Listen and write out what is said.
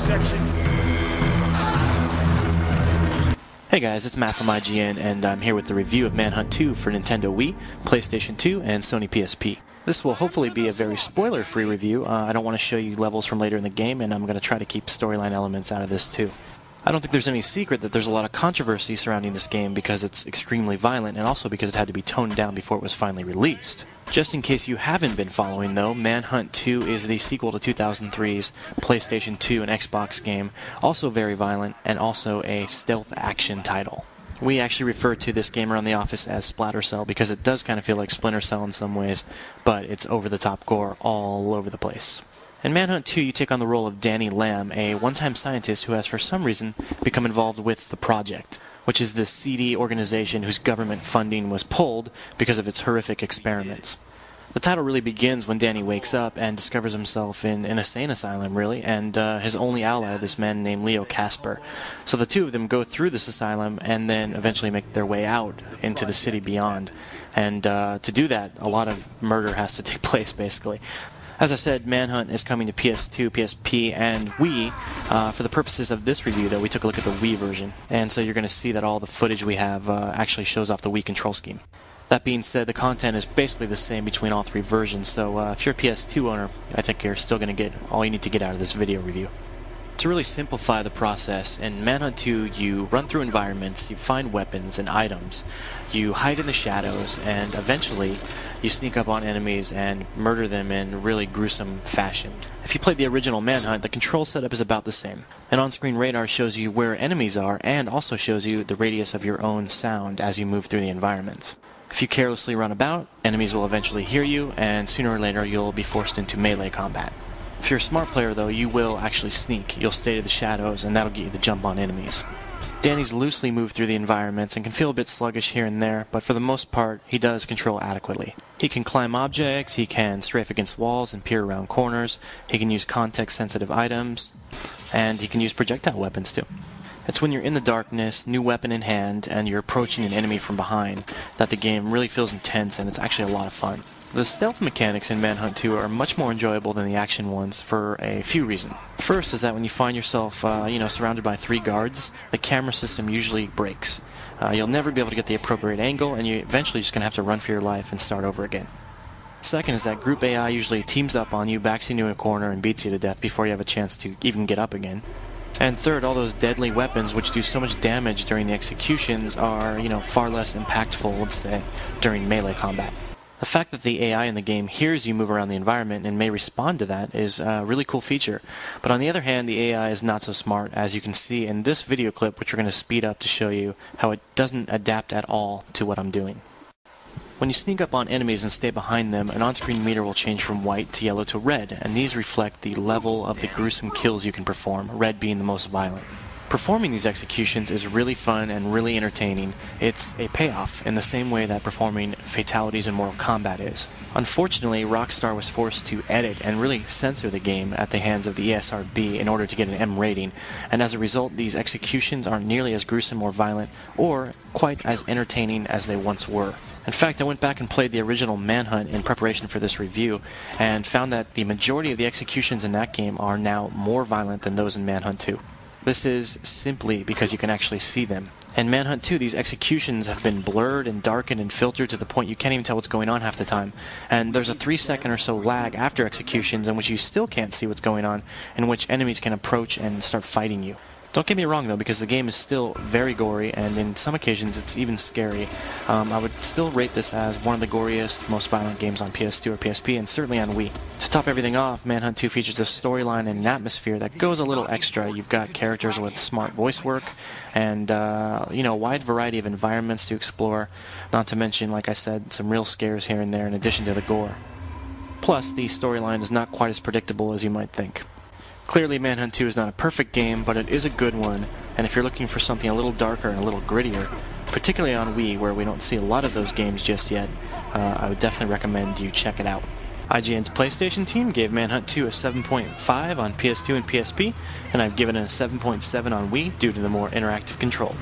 section. Hey guys, it's Matt from IGN, and I'm here with the review of Manhunt 2 for Nintendo Wii, PlayStation 2, and Sony PSP. This will hopefully be a very spoiler-free review. I don't want to show you levels from later in the game, and I'm going to try to keep storyline elements out of this too. I don't think there's any secret that there's a lot of controversy surrounding this game because it's extremely violent, and also because it had to be toned down before it was finally released. Just in case you haven't been following though, Manhunt 2 is the sequel to 2003's PlayStation 2 and Xbox game, also very violent, and also a stealth action title. We actually refer to this game around the office as Splatter Cell because it does kind of feel like Splinter Cell in some ways, but it's over-the-top gore all over the place. In Manhunt 2, you take on the role of Danny Lamb, a one-time scientist who has for some reason become involved with the Project, which is this seedy organization whose government funding was pulled because of its horrific experiments. The title really begins when Danny wakes up and discovers himself in an insane asylum, really, and his only ally, this man named Leo Casper. So the two of them go through this asylum and then eventually make their way out into the city beyond. And to do that, a lot of murder has to take place, basically. As I said, Manhunt is coming to PS2, PSP, and Wii. For the purposes of this review, though, we took a look at the Wii version, and so you're going to see that all the footage we have actually shows off the Wii control scheme. That being said, the content is basically the same between all three versions, so if you're a PS2 owner, I think you're still going to get all you need to get out of this video review. To really simplify the process, in Manhunt 2 you run through environments, you find weapons and items, you hide in the shadows, and eventually you sneak up on enemies and murder them in really gruesome fashion. If you played the original Manhunt, the control setup is about the same. An on-screen radar shows you where enemies are and also shows you the radius of your own sound as you move through the environments. If you carelessly run about, enemies will eventually hear you, and sooner or later you'll be forced into melee combat. If you're a smart player though, you will actually sneak. You'll stay to the shadows, and that'll get you the jump on enemies. Danny's loosely moved through the environments and can feel a bit sluggish here and there, but for the most part, he does control adequately. He can climb objects, he can strafe against walls and peer around corners, he can use context-sensitive items, and he can use projectile weapons too. It's when you're in the darkness, new weapon in hand, and you're approaching an enemy from behind that the game really feels intense and it's actually a lot of fun. The stealth mechanics in Manhunt 2 are much more enjoyable than the action ones for a few reasons. First is that when you find yourself, surrounded by 3 guards, the camera system usually breaks. You'll never be able to get the appropriate angle, and you're eventually just going to have to run for your life and start over again. Second is that group AI usually teams up on you, backs you into a corner, and beats you to death before you have a chance to even get up again. And third, all those deadly weapons which do so much damage during the executions are, far less impactful, let's say, during melee combat. The fact that the AI in the game hears you move around the environment and may respond to that is a really cool feature. But on the other hand, the AI is not so smart, as you can see in this video clip, which we're going to speed up to show you how it doesn't adapt at all to what I'm doing. When you sneak up on enemies and stay behind them, an on-screen meter will change from white to yellow to red, and these reflect the level of the gruesome kills you can perform, red being the most violent. Performing these executions is really fun and really entertaining. It's a payoff in the same way that performing fatalities in Mortal Kombat is. Unfortunately, Rockstar was forced to edit and really censor the game at the hands of the ESRB in order to get an M rating, and as a result these executions aren't nearly as gruesome or violent or quite as entertaining as they once were. In fact, I went back and played the original Manhunt in preparation for this review and found that the majority of the executions in that game are now more violent than those in Manhunt 2. This is simply because you can actually see them. In Manhunt 2, these executions have been blurred and darkened and filtered to the point you can't even tell what's going on half the time. And there's a 3-second or so lag after executions in which you still can't see what's going on, in which enemies can approach and start fighting you. Don't get me wrong though, because the game is still very gory, and in some occasions it's even scary. I would still rate this as one of the goriest, most violent games on PS2 or PSP, and certainly on Wii. To top everything off, Manhunt 2 features a storyline and an atmosphere that goes a little extra. You've got characters with smart voice work, and a wide variety of environments to explore, not to mention, like I said, some real scares here and there in addition to the gore. Plus, the storyline is not quite as predictable as you might think. Clearly, Manhunt 2 is not a perfect game, but it is a good one, and if you're looking for something a little darker and a little grittier, particularly on Wii, where we don't see a lot of those games just yet, I would definitely recommend you check it out. IGN's PlayStation team gave Manhunt 2 a 7.5 on PS2 and PSP, and I've given it a 7.7 on Wii due to the more interactive control.